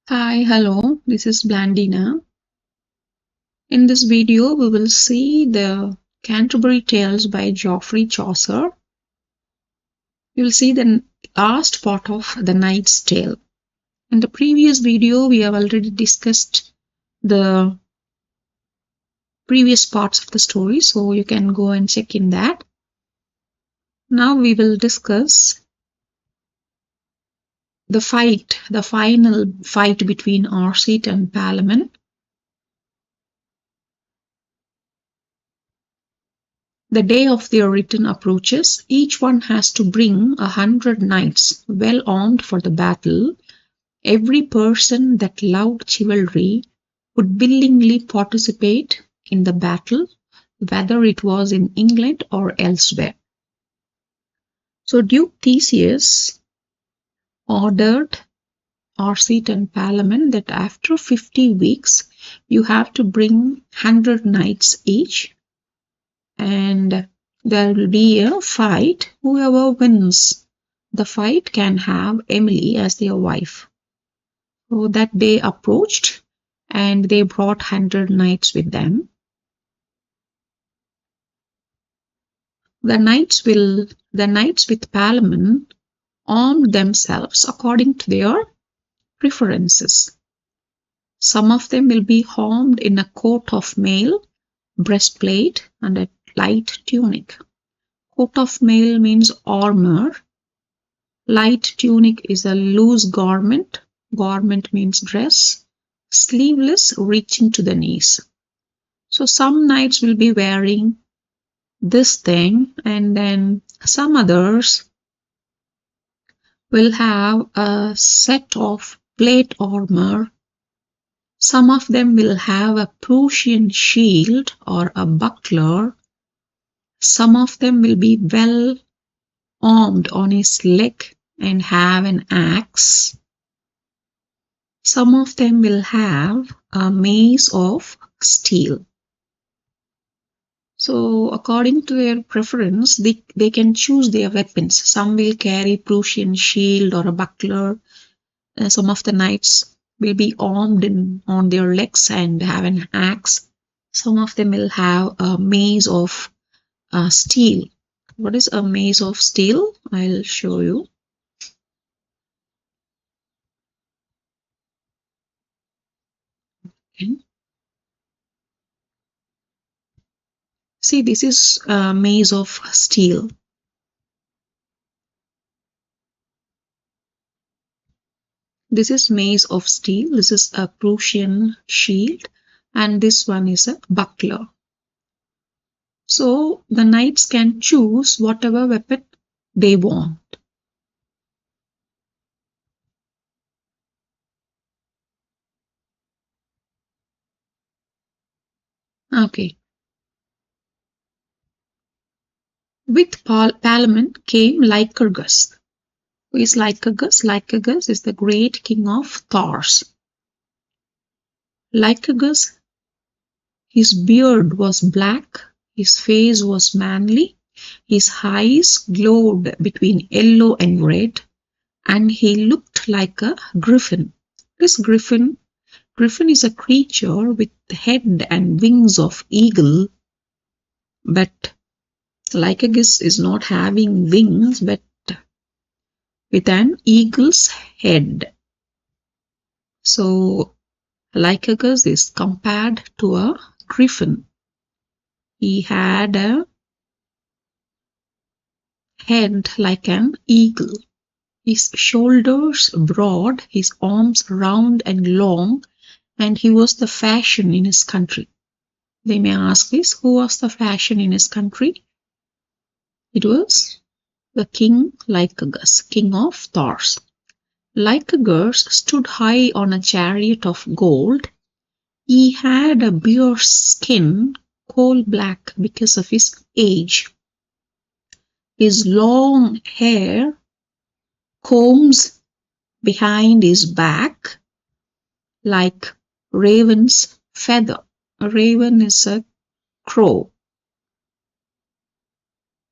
Hi, hello, this is Blandina. In this video, we will see the Canterbury Tales by Geoffrey Chaucer. We will see the last part of the Knight's Tale. In the previous video, we have already discussed the previous parts of the story, so you can go and check in that. Now we will discuss the final fight between Arcite and Palamon. The day of their return approaches. Each one has to bring 100 knights, well armed for the battle. Every person that loved chivalry would willingly participate in the battle, whether it was in England or elsewhere. So Duke Theseus ordered Arcite and Palamon that after 50 weeks, you have to bring 100 knights each, and there will be a fight. Whoever wins the fight can have Emily as their wife. So that day approached, and they brought 100 knights with them. The knights with Palamon armed themselves according to their preferences. Some of them will be armed in a coat of mail, breastplate, and a light tunic. Coat of mail means armor. Light tunic is a loose garment. Garment means dress. Sleeveless, reaching to the knees. So some knights will be wearing this thing, and then some others will have a set of plate armor. Some of them will have a Prussian shield or a buckler. Some of them will be well armed on his leg and have an axe. Some of them will have a mace of steel. So according to their preference, they can choose their weapons. Some will carry Prussian shield or a buckler. Some of the knights will be armed on their legs and have an axe. Some of them will have a mace of steel. What is a mace of steel? I'll show you. Okay. See, this is a mace of steel. This is mace of steel. This is a Prussian shield, and this one is a buckler. So the knights can choose whatever weapon they want. Okay. With Palamon came Lycurgus. Who is Lycurgus? Lycurgus is the great king of Thars. Lycurgus, his beard was black, his face was manly, his eyes glowed between yellow and red, and he looked like a griffin. This griffin is a creature with head and wings of eagle, but Lycurgus is not having wings, but with an eagle's head. So Lycurgus is compared to a griffin. He had a head like an eagle. His shoulders broad, his arms round and long, and he was the fashion in his country. They may ask this, who was the fashion in his country? It was the king Lycurgus, king of Thars. Lycurgus stood high on a chariot of gold. He had a bear's skin, coal black because of his age. His long hair combs behind his back like raven's feather. A raven is a crow.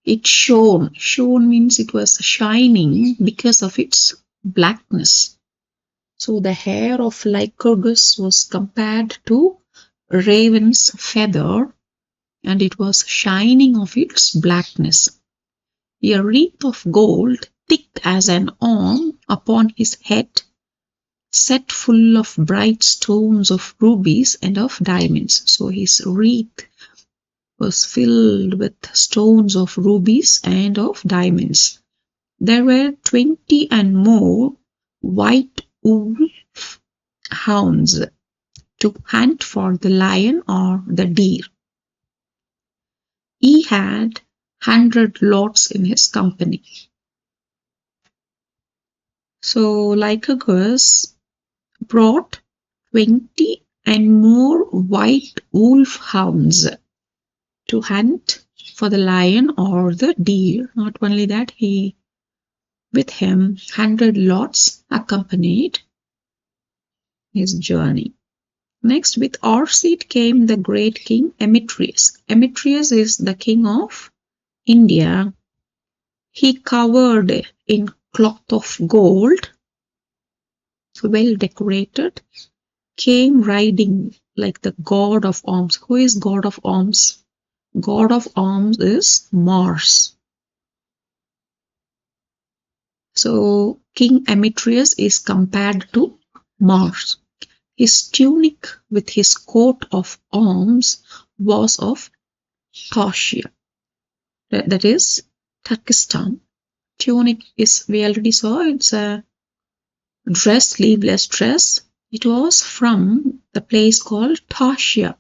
It shone. Shone means it was shining because of its blackness. So the hair of Lycurgus was compared to a raven's feather, and it was shining of its blackness. A wreath of gold, thick as an arm, upon his head, set full of bright stones of rubies and of diamonds. So his wreath was filled with stones of rubies and of diamonds. There were 20 and more white wolf hounds to hunt for the lion or the deer. He had 100 lords in his company. So Lycurgus brought 20 and more white wolf hounds to hunt for the lion or the deer. Not only that, with him 100 lords accompanied his journey. Next, with Orseid came the great king Emetrius. Emetrius is the king of India. He covered in cloth of gold, well decorated, came riding like the god of arms. Who is god of arms? God of arms is Mars. So King Emetrius is compared to Mars. His tunic with his coat of arms was of Tarshiya, that is Turkestan. Tunic is, we already saw, it's a dress, sleeveless dress. It was from the place called Tarshiya.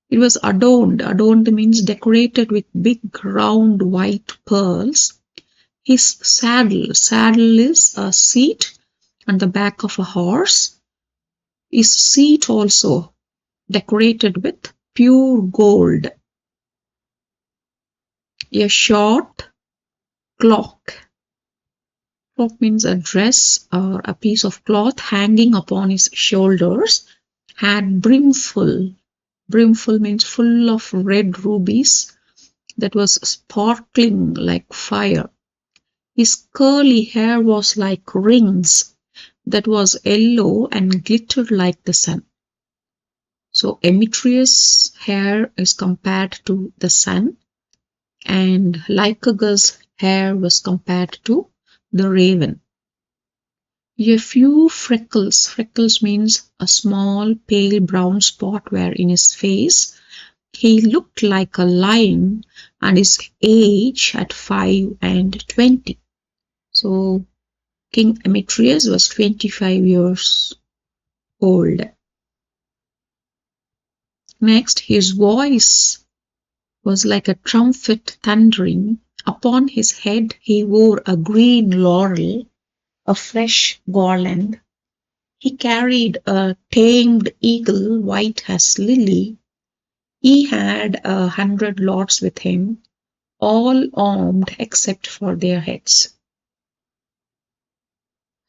It was adorned. Adorned means decorated with big round white pearls. His saddle is a seat on the back of a horse. His seat also decorated with pure gold. A short cloak. Cloak means a dress or a piece of cloth hanging upon his shoulders, had brimful. Brimful means full of red rubies that was sparkling like fire. His curly hair was like rings that was yellow and glittered like the sun. So Emetrius' hair is compared to the sun, and Lycurgus' hair was compared to the raven. A few freckles. Freckles means a small pale brown spot where in his face he looked like a lion, and his age at 5 and 20. So King Emetrius was 25 years old. Next, his voice was like a trumpet thundering. Upon his head he wore a green laurel, a fresh garland. He carried a tamed eagle, white as lily. He had 100 lords with him, all armed except for their heads.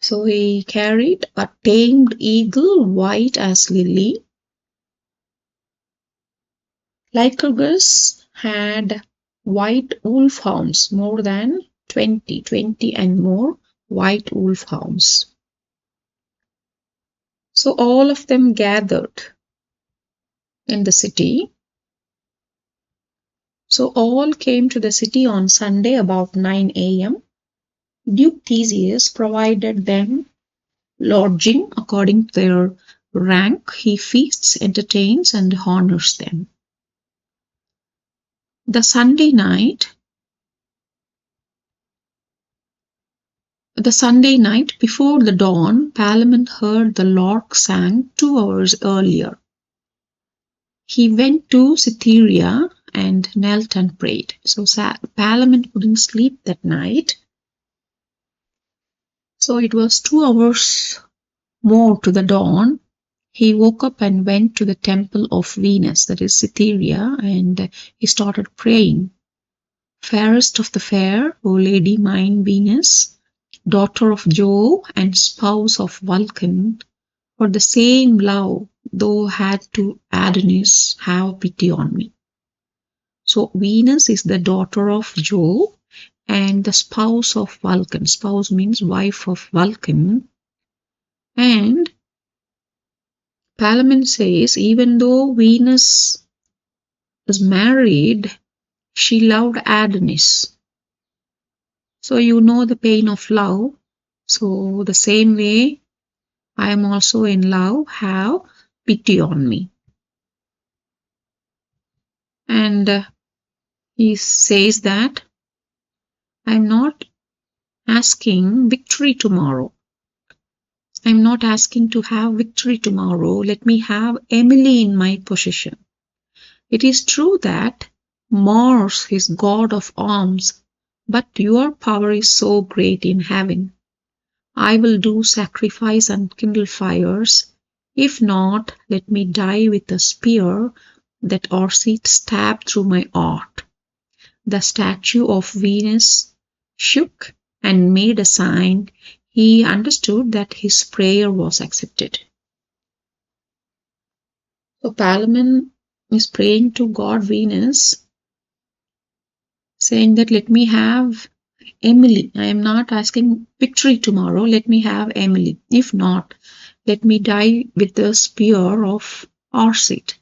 So he carried a tamed eagle, white as lily. Lycurgus had white wolfhounds, more than 20 and more white wolfhounds. So all of them gathered in the city. So all came to the city on Sunday about 9 a.m. Duke Theseus provided them lodging according to their rank. He feasts, entertains, and honors them. The Sunday night before the dawn, Parliament heard the lark sang 2 hours earlier. He went to Cytherea and knelt and prayed. So Parliament couldn't sleep that night. So it was 2 hours more to the dawn. He woke up and went to the temple of Venus, that is Cytherea, and he started praying. Fairest of the fair, O Lady mine Venus, daughter of Jove and spouse of Vulcan, for the same love thou had to Adonis, have pity on me. So Venus is the daughter of Jove and the spouse of Vulcan. Spouse means wife of Vulcan. Palamon says, even though Venus was married, she loved Adonis. So you know the pain of love. So the same way I am also in love, have pity on me. And he says that I'm not asking victory tomorrow. I'm not asking to have victory tomorrow. Let me have Emily in my possession. It is true that Mars is god of arms, but your power is so great in heaven. I will do sacrifice and kindle fires. If not, let me die with a spear that Arcite stabbed through my heart. The statue of Venus shook and made a sign. He understood that his prayer was accepted. So Palamon is praying to God Venus, saying that let me have Emily. I am not asking victory tomorrow. Let me have Emily. If not, let me die with the spear of Arcite.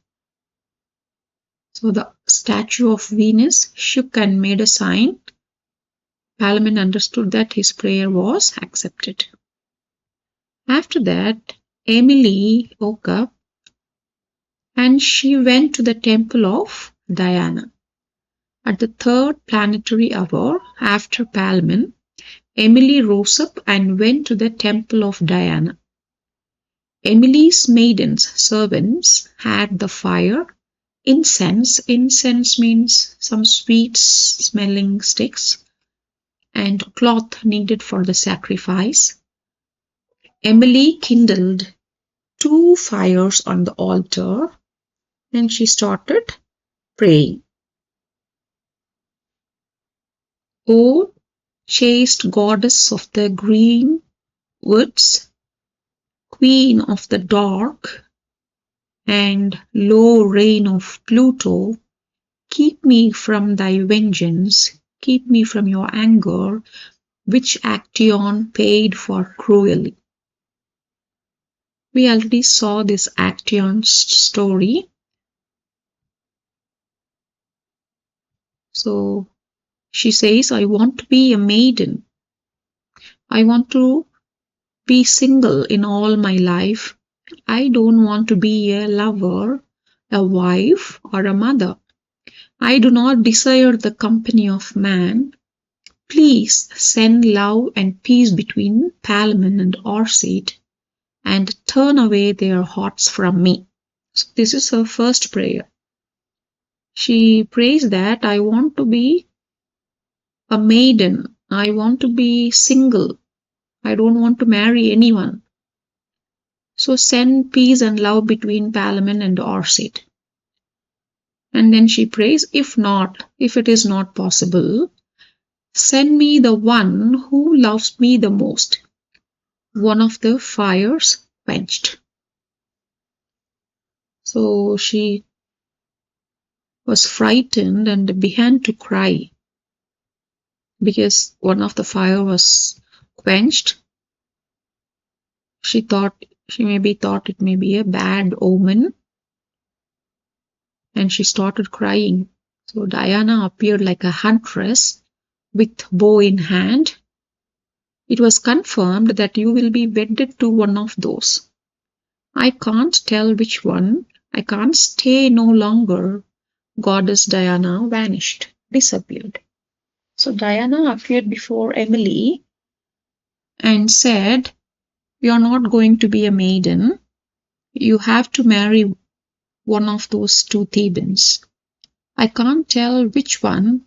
So the statue of Venus shook and made a sign. Palamon understood that his prayer was accepted. After that, Emily woke up and she went to the temple of Diana. At the third planetary hour after Palamon, Emily rose up and went to the temple of Diana. Emily's maidens, servants, had the fire, incense. Incense means some sweet smelling sticks, and cloth needed for the sacrifice. Emily kindled 2 fires on the altar and she started praying. O chaste goddess of the green woods, queen of the dark and low reign of Pluto, keep me from thy vengeance, keep me from your anger, which Actaeon paid for cruelly. We already saw this Actaeon story. So she says, I want to be a maiden. I want to be single in all my life. I don't want to be a lover, a wife, or a mother. I do not desire the company of man. Please send love and peace between Palamon and Arcite and turn away their hearts from me. So this is her first prayer. She prays that I want to be a maiden. I want to be single. I don't want to marry anyone. So send peace and love between Palamon and Arcite. And then she prays, if it is not possible, send me the one who loves me the most. One of the fires quenched. So she was frightened and began to cry because one of the fire was quenched. She maybe thought it may be a bad omen, and she started crying. So Diana appeared like a huntress with bow in hand. It was confirmed that you will be wedded to one of those. I can't tell which one. I can't stay no longer. Goddess Diana vanished, disappeared. So Diana appeared before Emily and said, you're not going to be a maiden. You have to marry one of those 2 Thebans. I can't tell which one,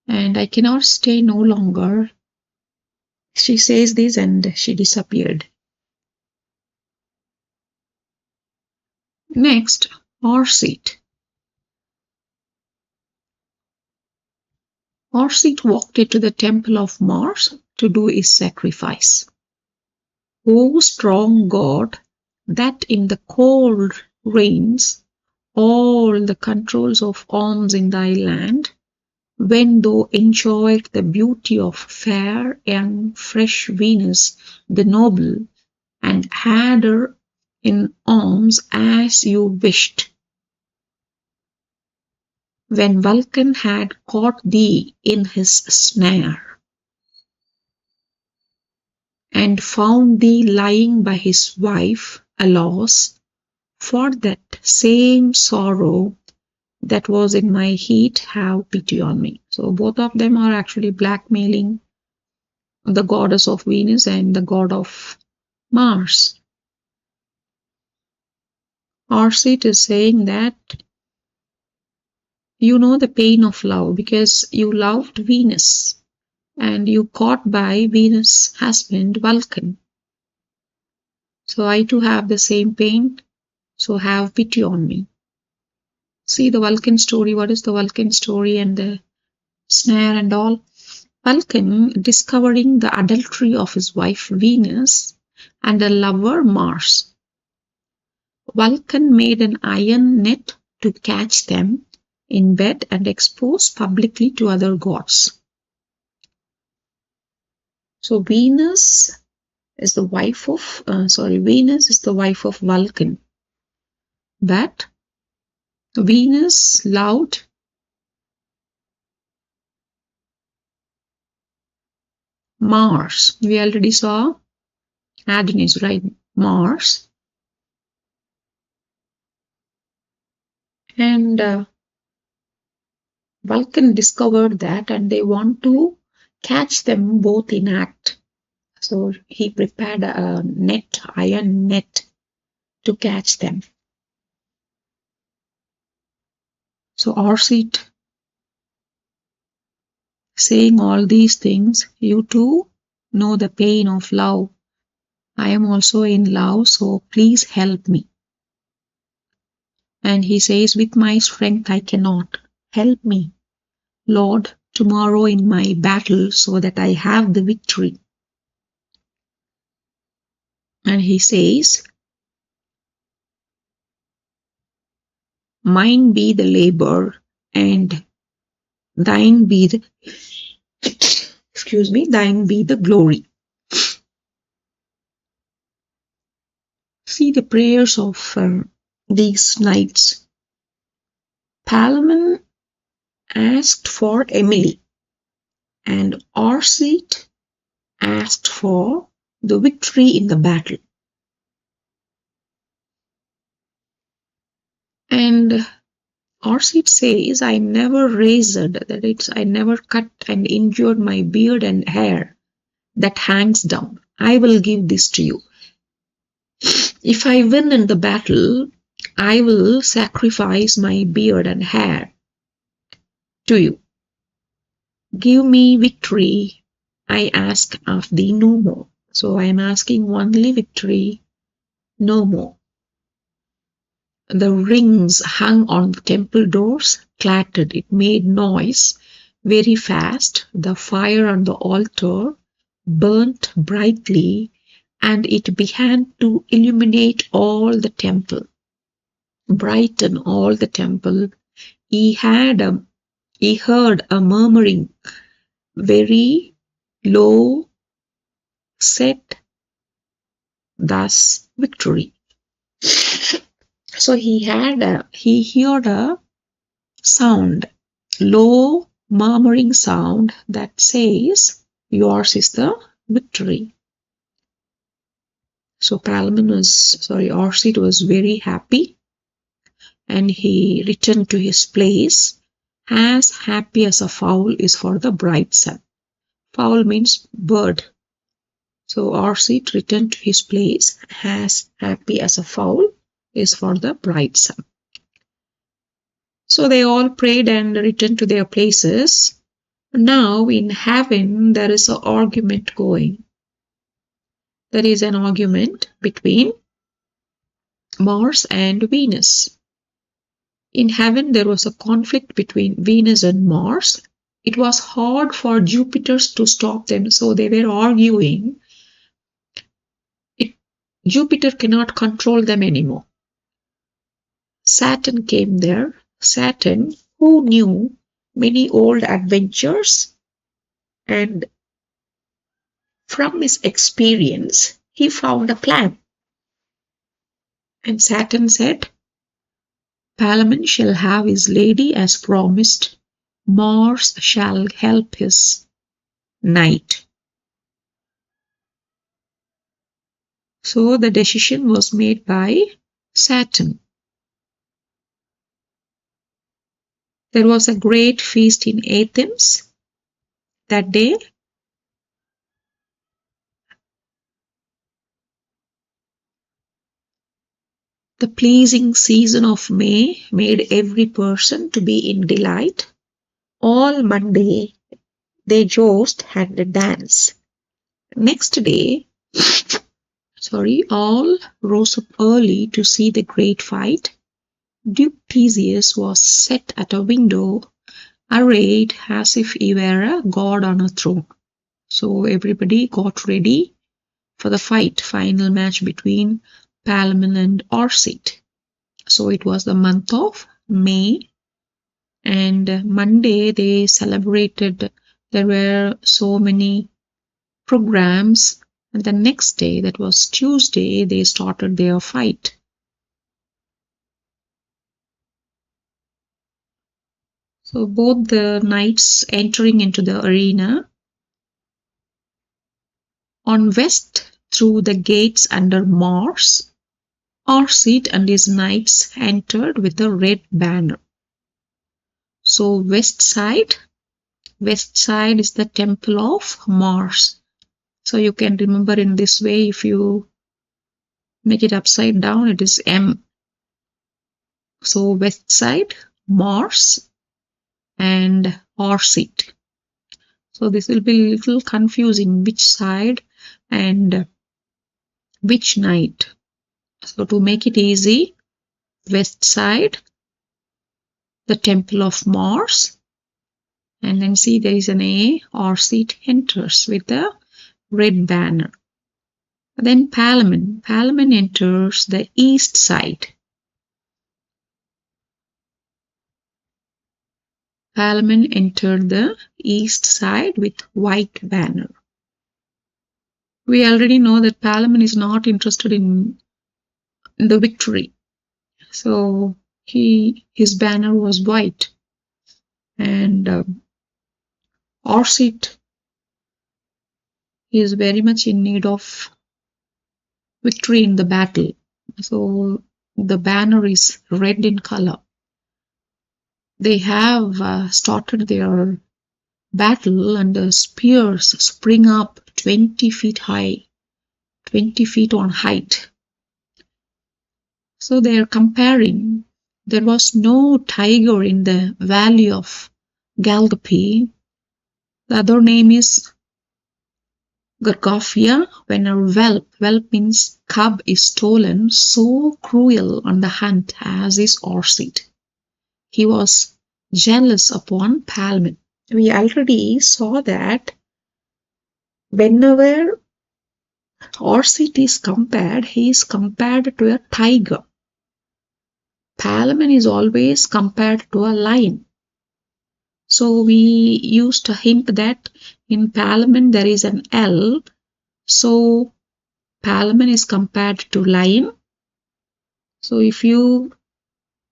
and I cannot stay no longer. She says this and she disappeared. Next, Arcite. Arcite walked into the temple of Mars to do his sacrifice. O strong God, that in the cold rains all the controls of arms in thy land, when thou enjoyed the beauty of fair and fresh Venus the noble, and had her in arms as you wished. When Vulcan had caught thee in his snare, and found thee lying by his wife, alas, for that same sorrow that was in my heat, have pity on me. So both of them are actually blackmailing the goddess of Venus and the god of Mars. Arcite is saying that you know the pain of love because you loved Venus and you caught by Venus' husband Vulcan. So I too have the same pain, so have pity on me. See the Vulcan story. What is the Vulcan story and the snare and all? Vulcan discovering the adultery of his wife Venus and a lover Mars. Vulcan made an iron net to catch them in bed and expose publicly to other gods. So Venus is the wife of Vulcan, but Venus loved Mars. We already saw Adonis, right? Mars. And Vulcan discovered that and they want to catch them both in act. So he prepared a net, iron net, to catch them. So Arcite saying all these things, you too know the pain of love. I am also in love, so please help me. And he says, with my strength I cannot. Help me, Lord, tomorrow in my battle so that I have the victory. And he says, mine be the labor and thine be the thine be the glory. See the prayers of these knights. Palamon asked for Emily and Arcite asked for the victory in the battle. And Arcite says, I never razored, that is, I never cut and injured my beard and hair that hangs down. I will give this to you. If I win in the battle, I will sacrifice my beard and hair to you. Give me victory, I ask of thee no more. So I am asking only victory, no more. The rings hung on the temple doors clattered. It made noise very fast. The fire on the altar burnt brightly, and it began to illuminate all the temple, brighten all the temple. He heard a murmuring, very low, said thus victory. So he heard a sound, low murmuring sound that says, yours is the victory. So Arcite was very happy and he returned to his place as happy as a fowl is for the bright sun. Fowl means bird. So Arcite returned to his place as happy as a fowl is for the bright sun. So they all prayed and returned to their places. Now in heaven there is an argument going. There is an argument between Mars and Venus. In heaven there was a conflict between Venus and Mars. It was hard for Jupiter to stop them, so they were arguing. Jupiter cannot control them anymore. Saturn came there. Saturn, who knew many old adventures, and from his experience, he found a plan. And Saturn said, Palamon shall have his lady as promised, Mars shall help his knight. So the decision was made by Saturn. There was a great feast in Athens that day. The pleasing season of May made every person to be in delight. All Monday they joust and dance. Next day, all rose up early to see the great fight. Duke Theseus was set at a window, arrayed as if he were a god on a throne. So everybody got ready for the final match between Palamon and Arcite. So it was the month of May, and Monday they celebrated. There were so many programs, and the next day, that was Tuesday, they started their fight. So both the knights entering into the arena. On west through the gates under Mars, Arcite and his knights entered with a red banner. So west side is the temple of Mars. So you can remember in this way, if you make it upside down, it is M. So west side, Mars and Arcite. So this will be a little confusing, which side and which knight. So to make it easy, west side, the temple of Mars, and then see there is an A, Arcite enters with the red banner. Then Palamon enters the east side. Palamon entered the east side with white banner. We already know that Palamon is not interested in the victory. So his banner was white. And Arcite is very much in need of victory in the battle. So the banner is red in color. They have started their battle, and the spears spring up 20 feet high, 20 feet on height. So they are comparing. There was no tiger in the valley of Galgapy. The other name is Gargaphia. When a whelp means cub, is stolen, so cruel on the hunt as is Arcite. He was jealous upon Palamon. We already saw that whenever Arcite is compared, he is compared to a tiger. Palamon is always compared to a lion. So we used to hint that in Palamon there is an L. So Palamon is compared to lion. So if you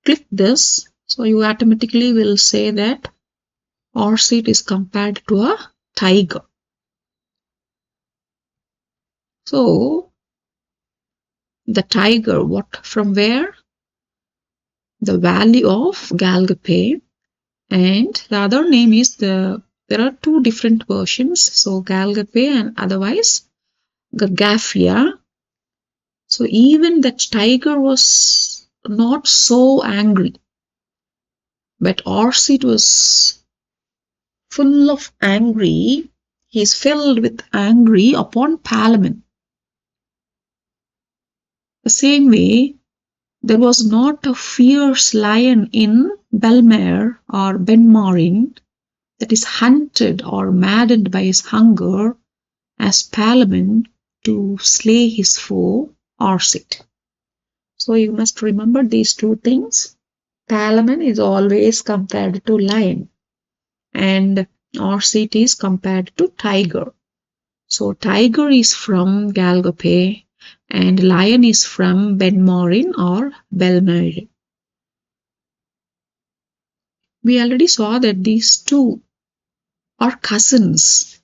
click this, so you automatically will say that Arcite is compared to a tiger. So the tiger, from where? The valley of Galgapy. And the other name is there are two different versions. So Galgapy and otherwise Gargaphia. So even that tiger was not so angry. But Arcite was full of angry. He is filled with angry upon Palamon. The same way, there was not a fierce lion in Belmare or Benmarin that is hunted or maddened by his hunger as Palamon to slay his foe, Arcite. So you must remember these two things. Palamon is always compared to lion, and Arcite is compared to tiger. So tiger is from Galgapy and lion is from Benmorin or Belmer. We already saw that these two are cousins,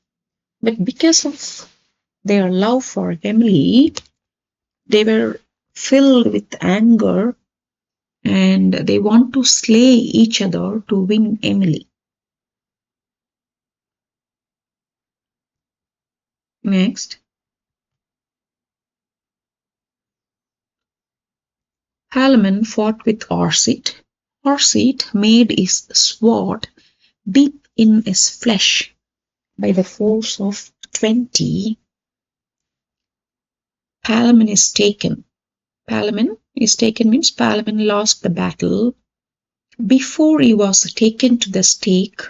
but because of their love for Emily, they were filled with anger and they want to slay each other to win Emily. Next, Palamon fought with Arcite. Arcite made his sword deep in his flesh by the force of 20. Palamon is taken. Palamon is taken means Palamon lost the battle. Before he was taken to the stake,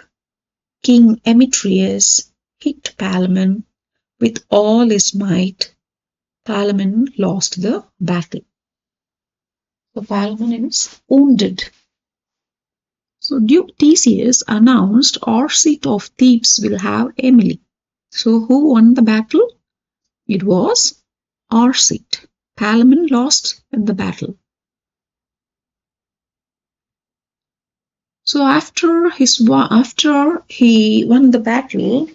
King Emetreus hit Palamon with all his might. Palamon lost the battle. So Palamon is wounded. So Duke Theseus announced Arcite of Thebes will have Emily. So who won the battle? It was Arcite. Palamon lost in the battle. So after he won the battle,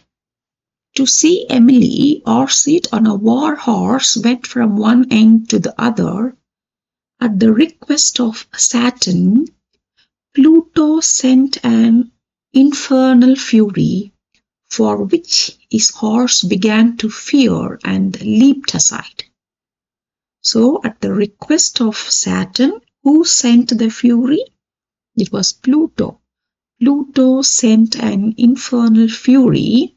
to see Emily, Arcite on a war horse went from one end to the other. At the request of Saturn, Pluto sent an infernal fury, for which his horse began to fear and leaped aside. So, at the request of Saturn, who sent the fury? It was Pluto. Pluto sent an infernal fury,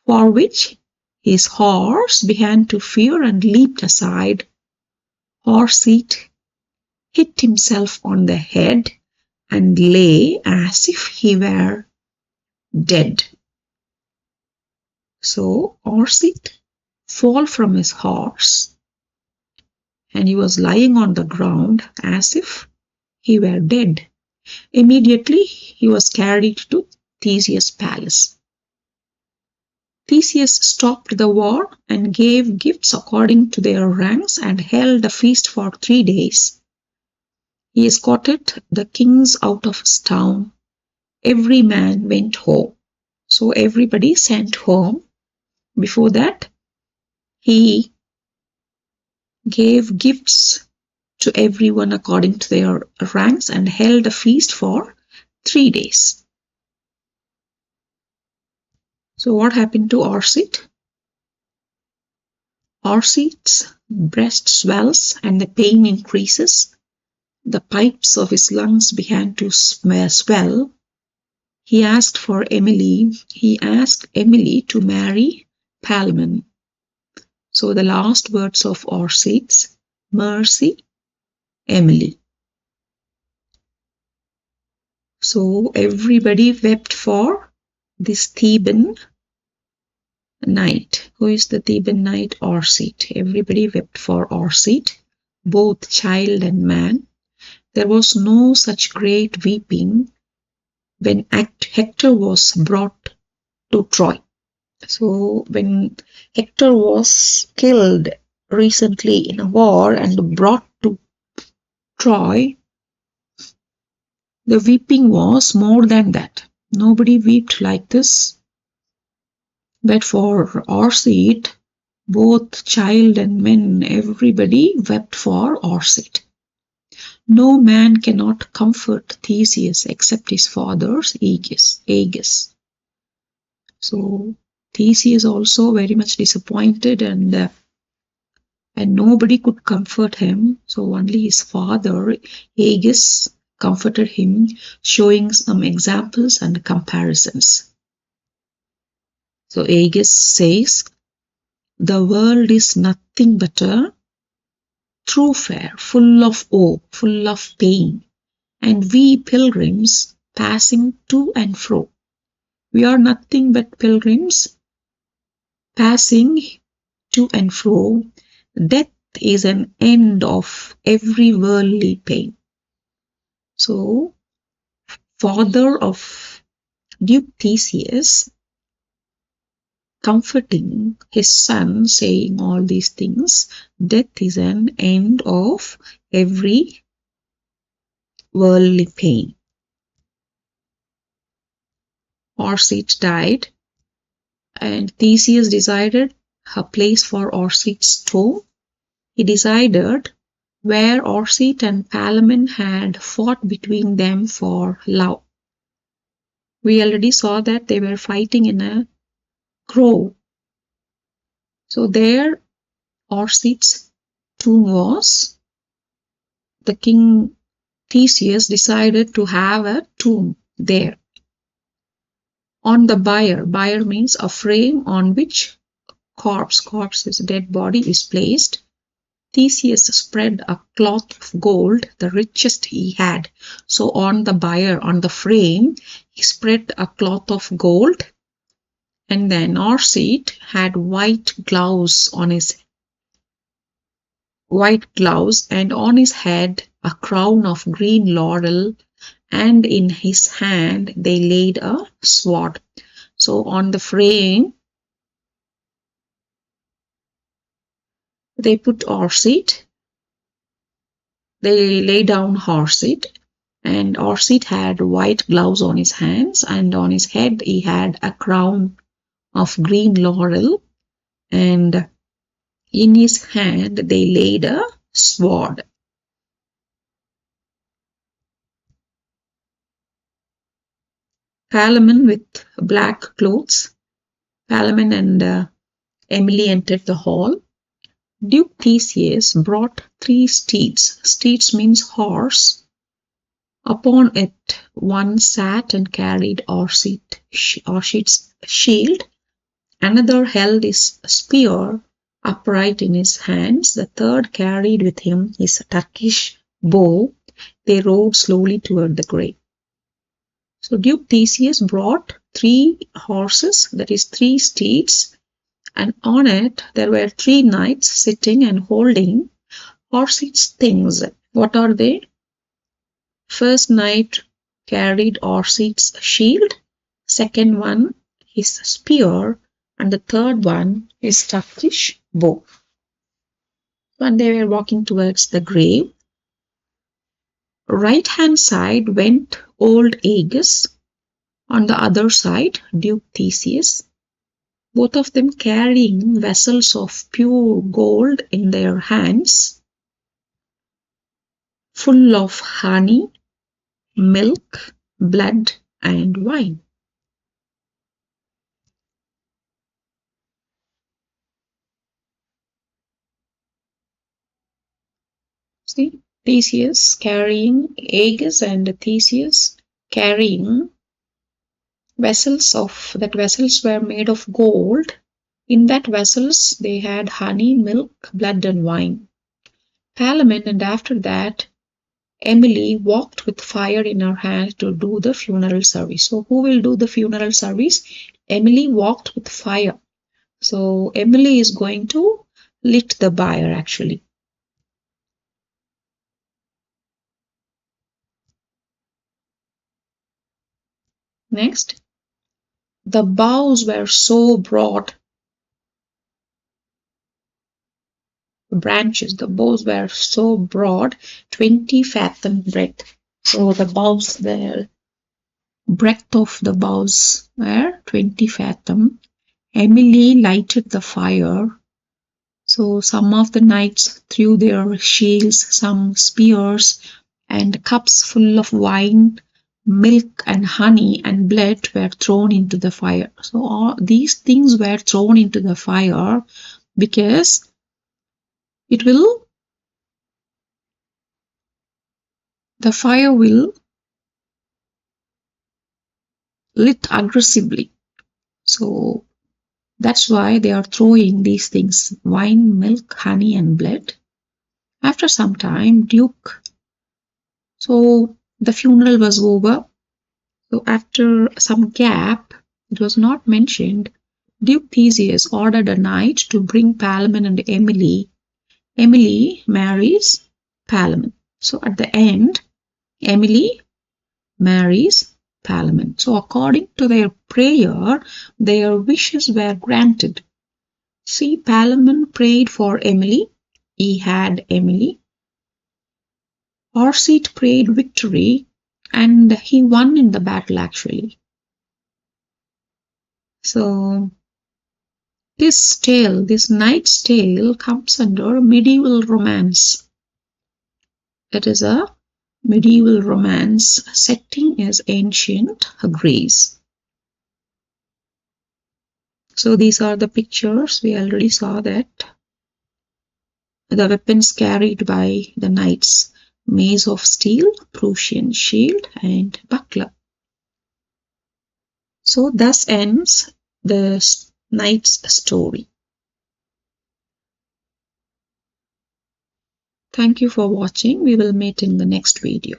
for which his horse began to fear and leaped aside. Arcite hit himself on the head and lay as if he were dead. So Arcite fell from his horse and he was lying on the ground as if he were dead. Immediately he was carried to Theseus' palace. Theseus stopped the war and gave gifts according to their ranks and held a feast for 3 days. He escorted the kings out of his town. Every man went home. So everybody sent home. Before that, he gave gifts to everyone according to their ranks and held a feast for 3 days. So what happened to Arcite? Arcite's breast swells and the pain increases. The pipes of his lungs began to swell. He asked Emily to marry Palamon. So the last words of Arcite, mercy, Emily. So everybody wept for this Theban knight. Who is the Theban knight? Arcite. Everybody wept for Arcite, both child and man. There was no such great weeping when Hector was brought to Troy. So when Hector was killed recently in a war and brought to Troy, the weeping was more than that. Nobody wept like this. But for Arcite, both child and men, everybody wept for Arcite. No man cannot comfort Theseus except his father Aegus. So Theseus also very much disappointed and nobody could comfort him. So only his father Aegus comforted him, showing some examples and comparisons. So Aegus says, the world is nothing but a thoroughfare full of woe, full of pain, and we pilgrims passing to and fro. We are nothing but pilgrims passing to and fro. Death is an end of every worldly pain. So, father of Duke Theseus comforting his son, saying all these things. Death is an end of every worldly pain. Arcite died, and Theseus decided a place for Arcite's tomb. He decided where Arcite and Palamon had fought between them for love. We already saw that they were fighting in a grove. So there Arcite's tomb was. The king Theseus decided to have a tomb there. On the bier means a frame on which corpse is a dead body, is placed. Theseus spread a cloth of gold, the richest he had. So on the bier, on the frame, he spread a cloth of gold, and then Arcite had white gloves, and on his head a crown of green laurel, and in his hand they laid a sword. So on the frame they put Arcite, they lay down Arcite, and Arcite had white gloves on his hands, and on his head he had a crown of green laurel, and in his hand they laid a sword. Palamon with black clothes. Palamon and Emily entered the hall. Duke Theseus brought 3 steeds. Steeds means horse. Upon it one sat and carried Arcite's shield. Another held his spear upright in his hands. The third carried with him his Turkish bow. They rode slowly toward the grave. So Duke Theseus brought 3 horses, that is 3 steeds, and on it there were 3 knights sitting and holding Arcite's things. What are they? First knight carried Arcite's shield, second one his spear, and the third one his Turkish bow. When they were walking towards the grave, right hand side went old Aegus, on the other side Duke Theseus, both of them carrying vessels of pure gold in their hands, full of honey, milk, blood, and wine. See, Theseus carrying, Aegus and Theseus carrying vessels were made of gold. In that vessels they had honey, milk, blood, and wine. Palamon, and after that Emily walked with fire in her hand to do the funeral service. So who will do the funeral service? Emily walked with fire. So Emily is going to lit the bier actually. Next, the boughs were so broad. The boughs were so broad, 20 fathom breadth. So the boughs were, breadth of the boughs were 20 fathom. Emily lighted the fire. So some of the knights threw their shields, some spears, and cups full of wine, milk and honey and blood were thrown into the fire. So all these things were thrown into the fire because the fire will lit aggressively. So that's why they are throwing these things, wine, milk, honey, and blood. After some time, so the funeral was over. So after some gap, it was not mentioned, Duke Theseus ordered a knight to bring Palamon and Emily. Emily marries Palamon. So at the end, Emily marries Parliament. So according to their prayer, their wishes were granted. See, Parliament prayed for Emily. He had Emily. Arcite prayed victory, and he won in the battle actually. So this tale, this Knight's Tale, comes under medieval romance. It is a medieval romance. Setting is ancient Greece. So these are the pictures. We already saw that. The weapons carried by the knights: mace of steel, Prussian shield, and buckler. So thus ends the knight's story. Thank you for watching. We will meet in the next video.